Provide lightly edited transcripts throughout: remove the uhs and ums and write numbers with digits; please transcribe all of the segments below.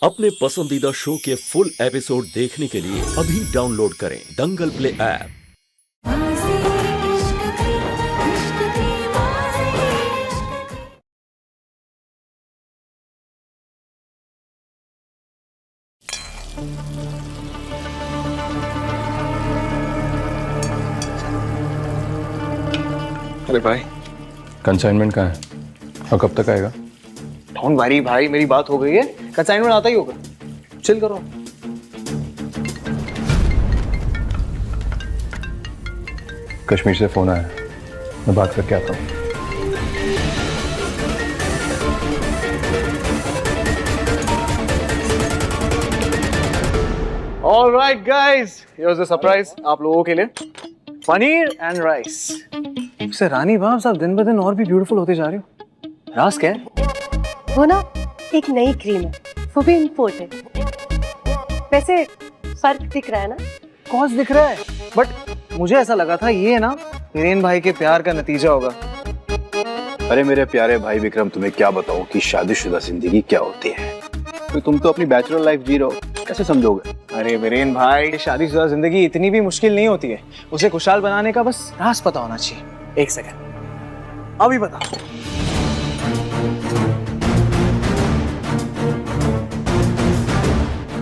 अपने पसंदीदा शो के फुल एपिसोड देखने के लिए अभी डाउनलोड करें दंगल प्ले ऐप। अरे भाई, कंसाइनमेंट कहाँ है और कब तक आएगा? डोंट वरी भाई, मेरी बात हो गई है। कंसाइनमेंट आता ही होगा, चिल करो। कश्मीर से फोन आया, मैं बात करके आता हूँ। All right guys, here's a surprise आप लोगों के लिए, पनीर एंड राइस। इससे रानी बाप साहब दिन ब दिन और भी ब्यूटीफुल होते जा रही हो। राज क्या है? वो ना एक नई क्रीम है, वो भी इम्पोर्टेड। वैसे फर्क दिख रहा है ना? कॉस्ट दिख रहा है, बट मुझे ऐसा लगा था ये ना वीरेन भाई के प्यार का नतीजा होगा। अरे मेरे प्यारे भाई विक्रम, तुम्हें क्या बताऊं कि शादीशुदा जिंदगी क्या होती है। तो तुम तो अपनी बैचलर लाइफ जी रहे हो, कैसे समझोगे? अरे वीरेन भाई, शादीशुदा जिंदगी इतनी भी मुश्किल नहीं होती है। उसे खुशहाल बनाने का बस राज पता होना चाहिए। एक सेकंड, अभी बता।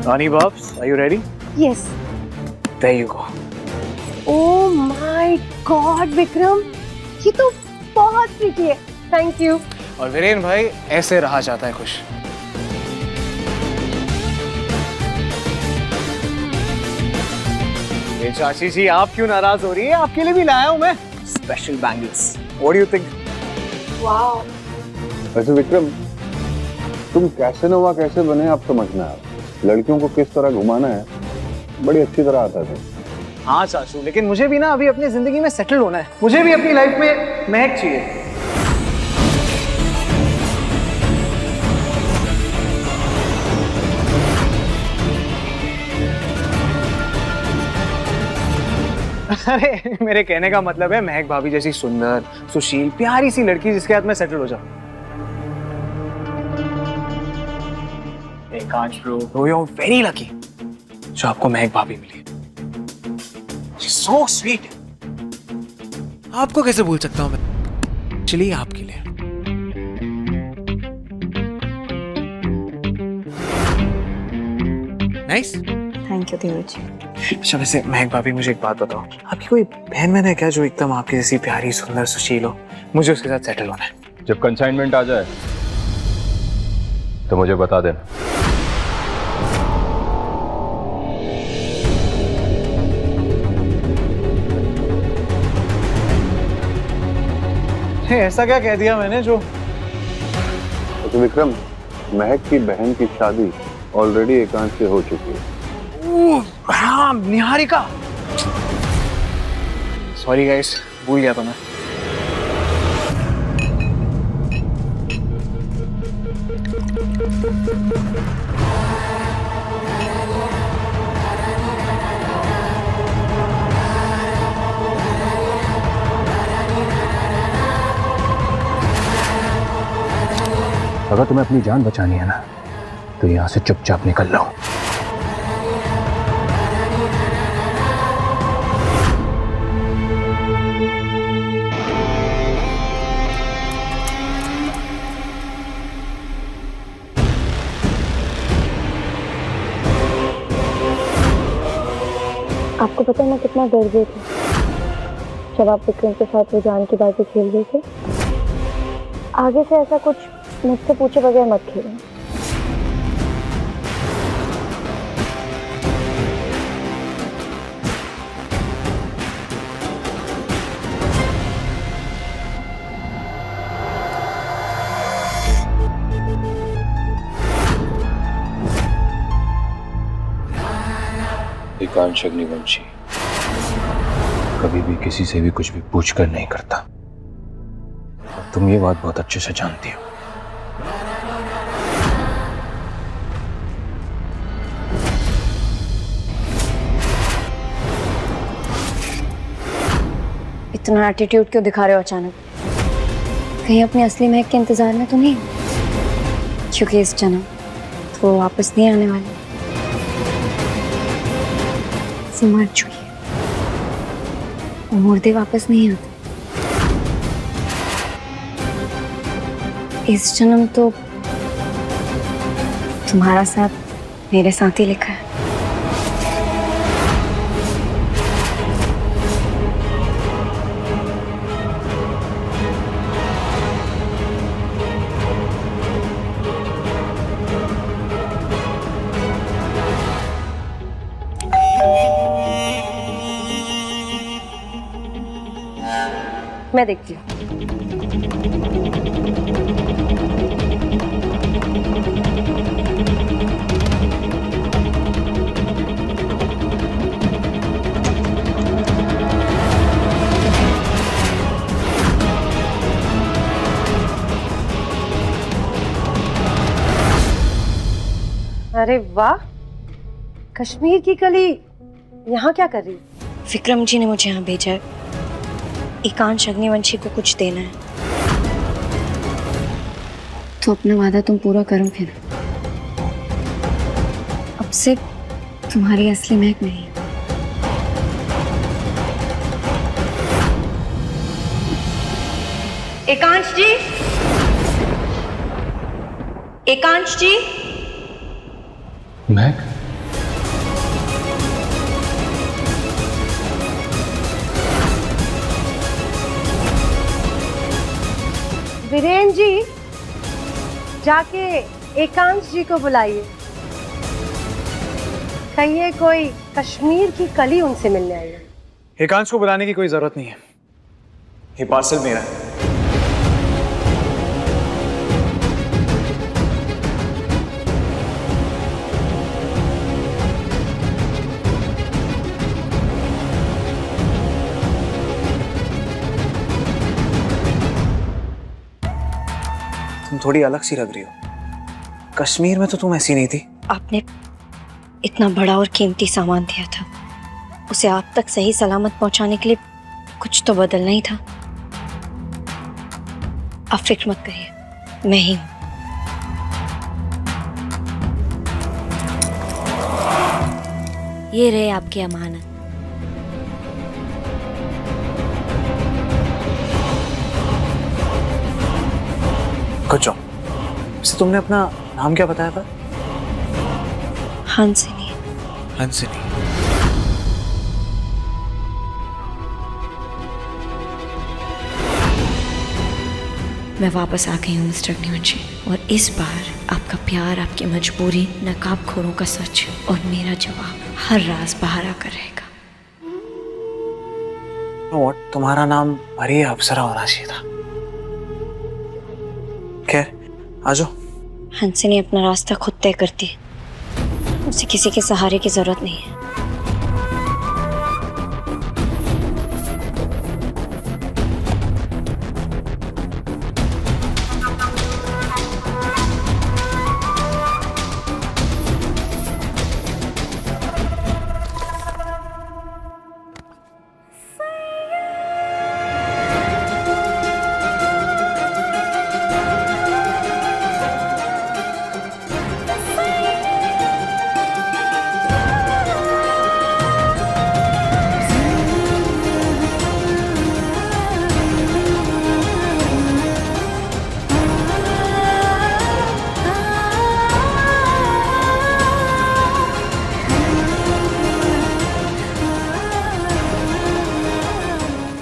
Rani Babs, are you ready? Yes. There you go. Oh my god Vikram, ये तो बहुत प्रिटी है। Thank you. और वीरेन भाई, ऐसे रहा जाता है खुश। ये चाची जी, आप क्यों नाराज हो रही है? आपके लिए भी लाया हूं मैं special bangles. What do you think? Wow. वैसे विक्रम, तुम कैसेनोवा कैसे बने आप समझना है। लड़कियों को किस तरह घुमाना है बड़ी अच्छी तरह आता है। हाँ चाचू, लेकिन मुझे भी ना अभी अपनी जिंदगी में सेटल होना है। मुझे भी अपनी लाइफ में महक चाहिए। अरे मेरे कहने का मतलब है महक भाभी जैसी सुंदर, सुशील, प्यारी सी लड़की जिसके हाथ में सेटल हो जाओ। Kanch bro, you're very lucky जो आपको महक भाभी मिली। She's so sweet. आपको कैसे भूल सकता हूँ मैं? चलिए आपके लिए। Nice? थैंक यू देवर जी। अच्छा वैसे महक भाभी, मुझे एक बात बताओ, आपकी कोई बहन है क्या जो एकदम आपकी जैसी प्यारी, सुंदर, सुशील हो? मुझे उसके साथ सेटल होना है। जब कंसाइनमेंट आ जाए तो मुझे बता देना। ऐसा क्या कह दिया मैंने जो? तो विक्रम, महक की बहन की शादी ऑलरेडी एकांत से हो चुकी है। हाँ, निहारिका। सॉरी गाइस, भूल गया था मैं। अगर तुम्हें अपनी जान बचानी है ना, तो यहाँ से चुपचाप निकल लो। आपको पता है मैं कितना डर गई थी जब आप विक्रम के साथ वो जान की बाजी खेल रहे थे। आगे से ऐसा कुछ मुझसे पूछे बगैर मत खेलना। एकांश अग्निवंशी कभी भी किसी से भी कुछ भी पूछकर नहीं करता। तुम ये बात बहुत अच्छे से जानती हो। इतना एटीट्यूड क्यों दिखा रहे हो अचानक? कहीं अपनी असली महक के इंतजार में तो नहीं? क्योंकि इस जन्म तो वो वापस नहीं आने वाले, से मर चुकी है। वो मुर्दे वापस नहीं आते। इस जन्म तो तुम्हारा साथ मेरे साथ ही लिखा है। मैं देखती हूँ। अरे वाह, कश्मीर की कली यहाँ क्या कर रही है? विक्रम जी ने मुझे यहाँ भेजा है। एकांश अग्निवंशी को कुछ देना है, तो अपना वादा तुम पूरा करोगे ना? अब से तुम्हारी असली महक नहीं। एकांश जी, एकांश जी। महक, वीरेन जी, जाके एकांश जी को बुलाइए। कहिए कोई कश्मीर की कली उनसे मिलने आई है। एकांश को बुलाने की कोई जरूरत नहीं है, ये पार्सल मेरा है। तुम थोड़ी अलग सी लग रही हो। कश्मीर में तो तुम ऐसी नहीं थी। आपने इतना बड़ा और कीमती सामान दिया था, उसे आप तक सही सलामत पहुंचाने के लिए कुछ तो बदलना ही था। आप फिक्र मत करिए, मैं ही हूं। ये रहे आपकी अमानत। कुछ जाओ। वैसे तुमने अपना नाम क्या बताया था? हंसिनी। हंसिनी। मैं वापस आ गई हूँ मिस्टर अग्निवंशी, और इस बार आपका प्यार, आपकी मजबूरी, नकाबखोरों का सच और मेरा जवाब हर राज बाहर आकर रहेगा। व्हाट, तुम्हारा नाम मरिया अप्सरा होना चाहिए था। खैर, आ जाओ। हंसिनी अपना रास्ता खुद तय करती है, उसे किसी के सहारे की जरूरत नहीं है।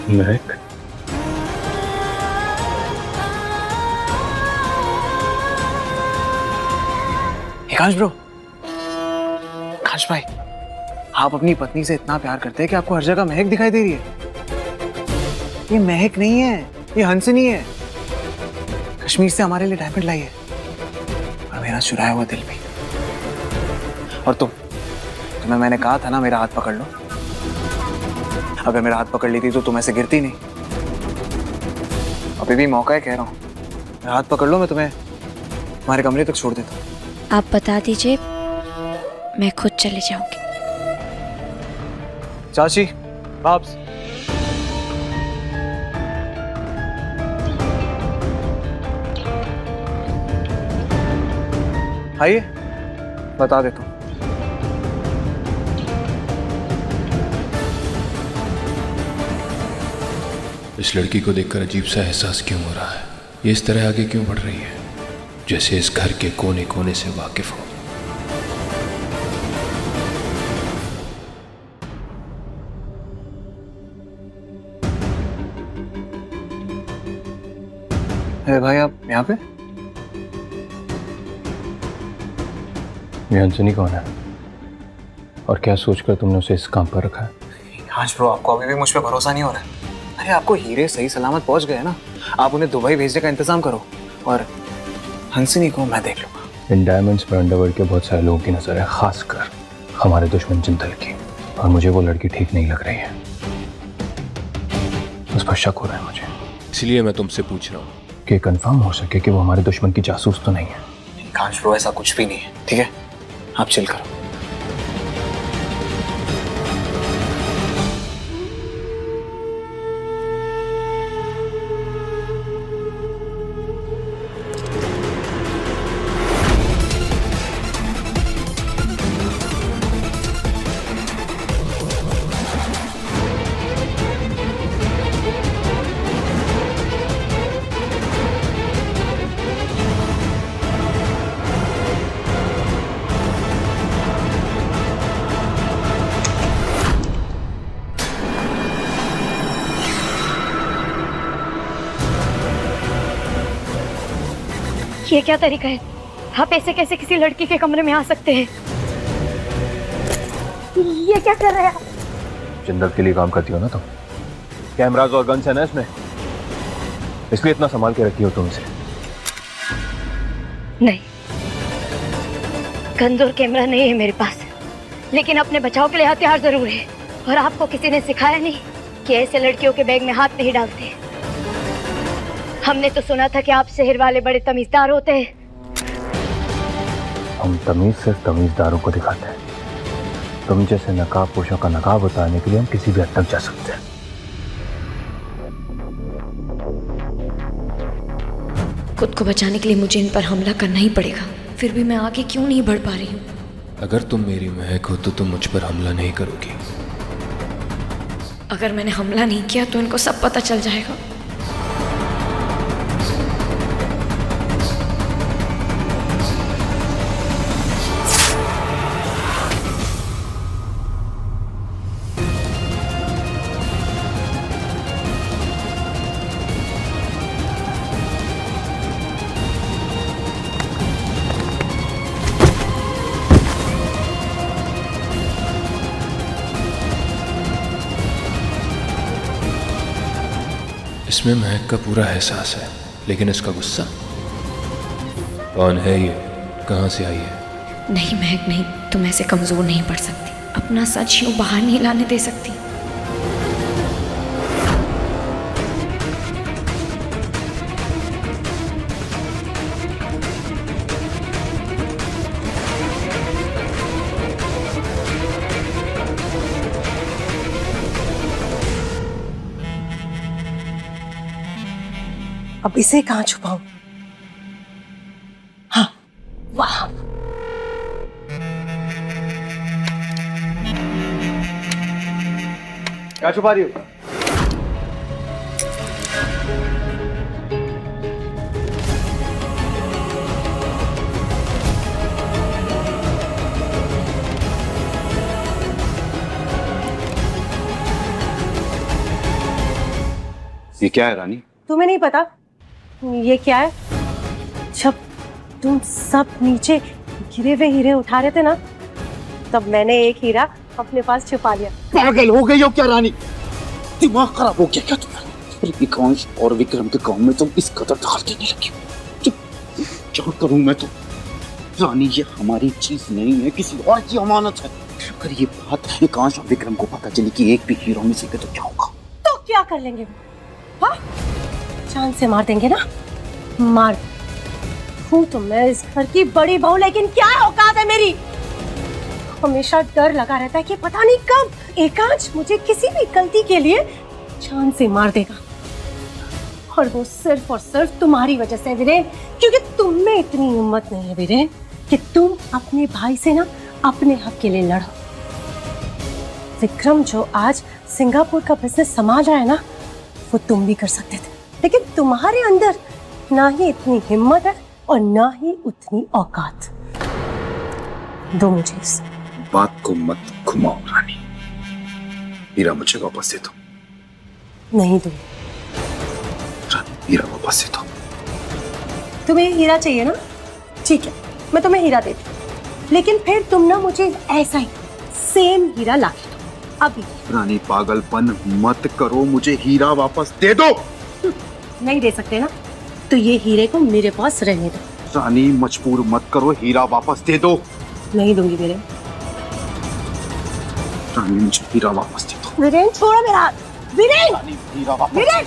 महक, एकांश ब्रो, एकांश भाई, आप अपनी पत्नी से इतना प्यार करते हैं कि आपको हर जगह महक दिखाई दे रही है। ये महक नहीं है, ये हंसिनी है। कश्मीर से हमारे लिए डायमंड लाई है, और मेरा चुराया हुआ दिल भी। और तुम्हें मैंने कहा था ना, मेरा हाथ पकड़ लो। अगर मेरा हाथ पकड़ ली थी तो तुम ऐसे गिरती नहीं। अभी भी मौका है, कह रहा हूँ, मेरा हाथ पकड़ लो, मैं तुम्हें तुम्हारे कमरे तक छोड़ देता हूँ। आप बता दीजिए, मैं खुद चली जाऊंगी। चाची, बाप्स, आइए, बता देता हूँ। इस लड़की को देखकर अजीब सा एहसास क्यों हो रहा है? ये इस तरह आगे क्यों बढ़ रही है, जैसे इस घर के कोने कोने से वाकिफ हो। अरे भाई, आप यहाँ पे? ये हंसनी कौन है और क्या सोचकर तुमने उसे इस काम पर रखा है? आज ब्रो, आपको अभी भी मुझ पे भरोसा नहीं हो रहा है? अरे आपको हीरे सही सलामत पहुंच गए ना, आप उन्हें दुबई भेजने का इंतजाम करो और हंसनी को मैं देख लूंगा। इन डायमंड्स पर अंडरवर्ल्ड के बहुत सारे लोगों की नजर है, खासकर हमारे दुश्मन जिंदल की, और मुझे वो लड़की ठीक नहीं लग रही है। उस पर शक हो रहा है मुझे, इसलिए मैं तुमसे पूछ रहा हूँ कि कंफर्म हो सके कि वो हमारे दुश्मन की जासूस तो नहीं है। काश ब्रो, ऐसा कुछ भी नहीं है, ठीक है? आप चिल करो। ये क्या तरीका है? आप ऐसे कैसे किसी लड़की के कमरे में आ सकते हैं? ये क्या कर रहे हैं आप? जिंदल के लिए काम करती हो ना तुम? कैमरास और गन्स है ना इसमें, इसलिए इतना संभाल के रखी हो तुम इसे। नहीं, गन और कैमरा नहीं है मेरे पास, लेकिन अपने बचाव के लिए हथियार जरूर है। और आपको किसी ने सिखाया नहीं कि ऐसे लड़कियों के बैग में हाथ नहीं डालते? हमने तो सुना था कि आप शहर वाले बड़े तमीजदार होते हैं। हम तमीज सिर्फ तमीजदारों को दिखाते हैं। तुम जैसे नकाब पोशों का नकाब उतारने के लिए हम किसी भी हद तक जा सकते हैं। खुद को बचाने के लिए मुझे इन पर हमला करना ही पड़ेगा, फिर भी मैं आगे क्यों नहीं बढ़ पा रही हूँ? अगर तुम मेरी महक हो तो तुम मुझ पर हमला नहीं करोगी। अगर मैंने हमला नहीं किया तो इनको सब पता चल जाएगा। इसमें महक का पूरा एहसास है, लेकिन इसका गुस्सा। कौन है ये? कहाँ से आई है? नहीं महक नहीं, तुम ऐसे कमजोर नहीं पड़ सकती। अपना सच यूं बाहर नहीं लाने दे सकती। अब इसे कहाँ छुपाऊं? हाँ, वहां। क्या छुपा रही हो? ये क्या है रानी? तुम्हें नहीं पता ये क्या है? जब तुम सब नीचे गिरे हुए हीरे उठा रहे थे ना, तब मैंने एक हीरा अपने पास छुपा लिया। पागल हो गई हो क्या रानी? दिमाग खराब हो गया क्या तुम्हारा? विकांश और विक्रम के काम में तुम इस कदर दखल देने लगी हो। क्या करूं मैं तो? रानी, ये हमारी चीज नहीं है, किसी और की अमानत है। अगर ये बात विकांश और विक्रम को पता चली कि एक भी हीरो में से तो क्या होगा? तो क्या कर लेंगे? हाँ, जान से मार देंगे ना? मार हूँ तो मैं इस घर की बड़ी बहू, लेकिन क्या औकात है मेरी? हमेशा डर लगा रहता है कि पता नहीं कब एकांश मुझे किसी भी गलती के लिए जान से मार देगा, और वो सिर्फ और सिर्फ तुम्हारी वजह से वीरेन, क्योंकि तुम में इतनी हिम्मत नहीं है वीरेन कि तुम अपने भाई से ना अपने हक के लिए लड़ो। विक्रम जो आज सिंगापुर का बिजनेस संभाल रहा है ना, वो तुम भी कर सकते थे, लेकिन तुम्हारे अंदर ना ही इतनी हिम्मत है और ना ही उतनी औकात। दो मुझे इस बात को मत घुमाओ रानी। हीरा मुझे वापस दे दो। नहीं दूंगी। रानी हीरा वापस दे दो। तुम्हें हीरा चाहिए ना? ठीक है, मैं तुम्हें हीरा देती हूँ, लेकिन फिर तुम ना मुझे ऐसा ही सेम हीरा ला के दो अभी। रानी पागलपन मत करो, मुझे हीरा वापस दे दो। नहीं दे सकते ना, तो ये हीरे को मेरे पास रहने दो। रानी मजबूर मत करो, हीरा वापस दे दो। नहीं दूंगी वीरेन। रानी मुझे हीरा वापस दे दो। वीरेन छोड़ो मेरा हाथ। वीरेन! रानी हीरा वापस। वीरेन!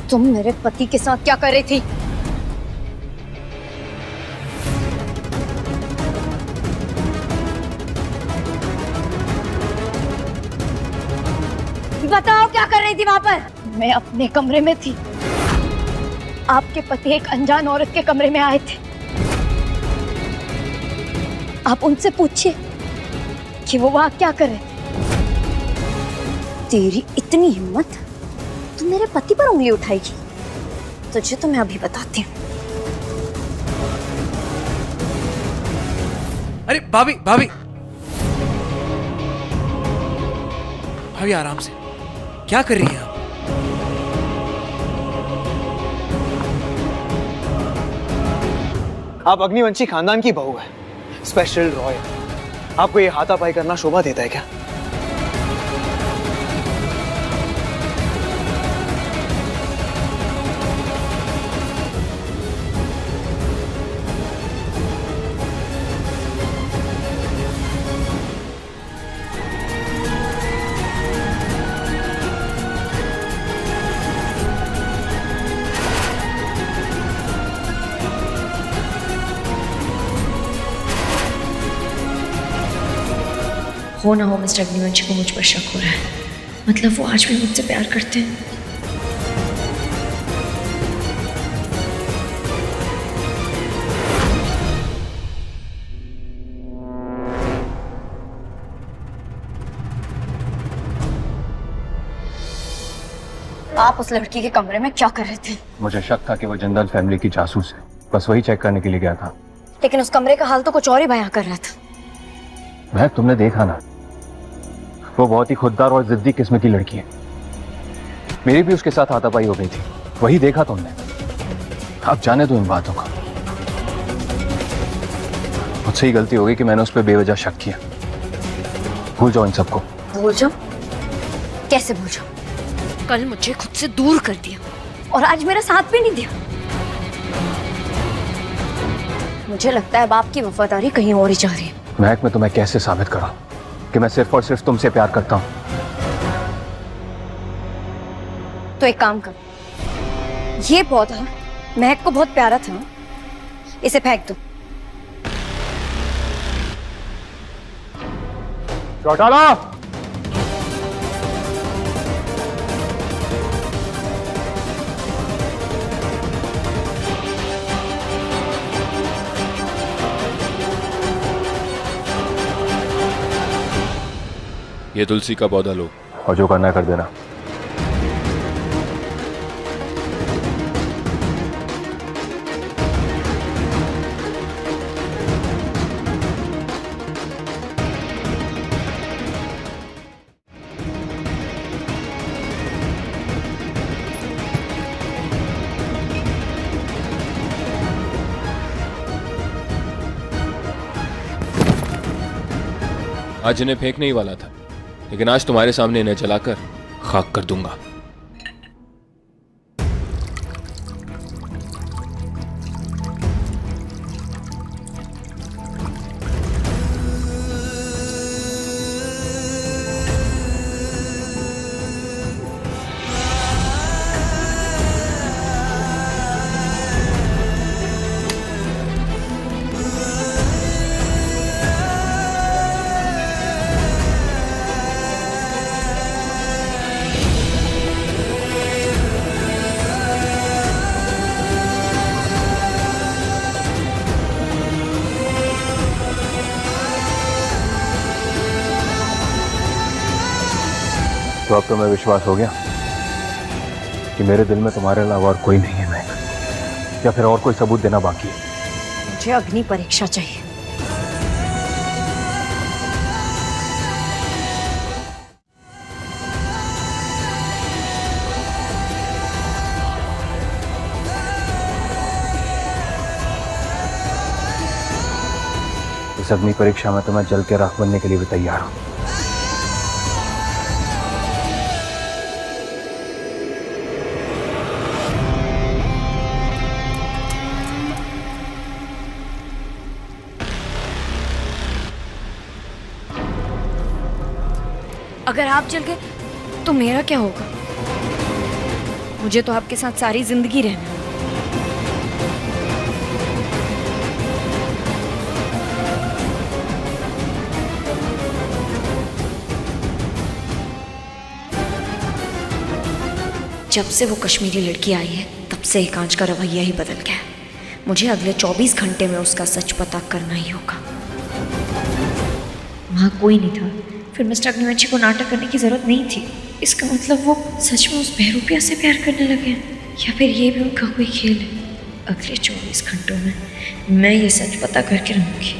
तुम मेरे पति के साथ क्या कर रही थी? बताओ क्या कर रही थी वहां पर? मैं अपने कमरे में थी। आपके पति एक अनजान औरत के कमरे में आए थे। आप उनसे पूछिए कि वो वहां क्या कर रहे थे। तेरी इतनी हिम्मत, तू मेरे पति पर उंगली उठाएगी? तुझे तो मैं अभी बताती हूँ। अरे भाभी भाभी भाभी, आराम से, क्या कर रही हैं आप? आप अग्निवंशी खानदान की बहू है, स्पेशल रॉयल। आपको ये हाथापाई करना शोभा देता है क्या? हो ना हो मिस्टर अग्निवंशी को मुझ पर शक हो रहा है। मतलब वो आज भी मुझसे प्यार करते हैं। आप उस लड़की के कमरे में क्या कर रहे थे? मुझे शक था कि वो जिंदल फैमिली की जासूस है, बस वही चेक करने के लिए गया था। लेकिन उस कमरे का हाल तो कुछ और ही बयां कर रहा था। महक, तुमने देखा ना, वो बहुत ही खुददार और जिद्दी किस्म की लड़की है। मेरी भी उसके साथ हाथापाई हो गई थी, वही देखा तुमने। अब जाने दो इन बातों को। मुझसे ही गलती हो गई कि मैंने उस पर बेवजह शक किया। भूल जाओ इन सबको। भूल जाओ? कैसे भूल जाओ? कल मुझे खुद से दूर कर दिया और आज मेरा साथ भी नहीं दिया। मुझे लगता है बाप की वफादारी कहीं और ही जा रही है। महक, मैं तुम्हें कैसे साबित करूं कि मैं सिर्फ और सिर्फ तुमसे प्यार करता हूं? तो एक काम कर, ये पौधा महक को बहुत प्यारा था, इसे फेंक दो। चौटाला! ये तुलसी का पौधा लो और जो करना है कर देना। आज इन्हें फेंकने ही वाला था, लेकिन आज तुम्हारे सामने इन्हें जलाकर खाक कर दूंगा। तो अब तुम्हें विश्वास हो गया कि मेरे दिल में तुम्हारे अलावा और कोई नहीं है महक, या फिर और कोई सबूत देना बाकी है? मुझे अग्नि परीक्षा चाहिए। इस अग्नि परीक्षा में तो मैं जल के राख बनने के लिए भी तैयार हूं। अगर आप जल गए तो मेरा क्या होगा? मुझे तो आपके साथ सारी जिंदगी रहना है। जब से वो कश्मीरी लड़की आई है तब से एकांश का रवैया ही बदल गया है। मुझे अगले 24 घंटे में उसका सच पता करना ही होगा। वहाँ कोई नहीं था, फिर मिस्टर अग्निवंशी को नाटक करने की जरूरत नहीं थी। इसका मतलब वो सच में उस बहरूपिया से प्यार करने लगे हैं, या फिर ये भी उनका कोई खेल है। अगले 24 घंटों में मैं ये सच पता करके रहूँगी।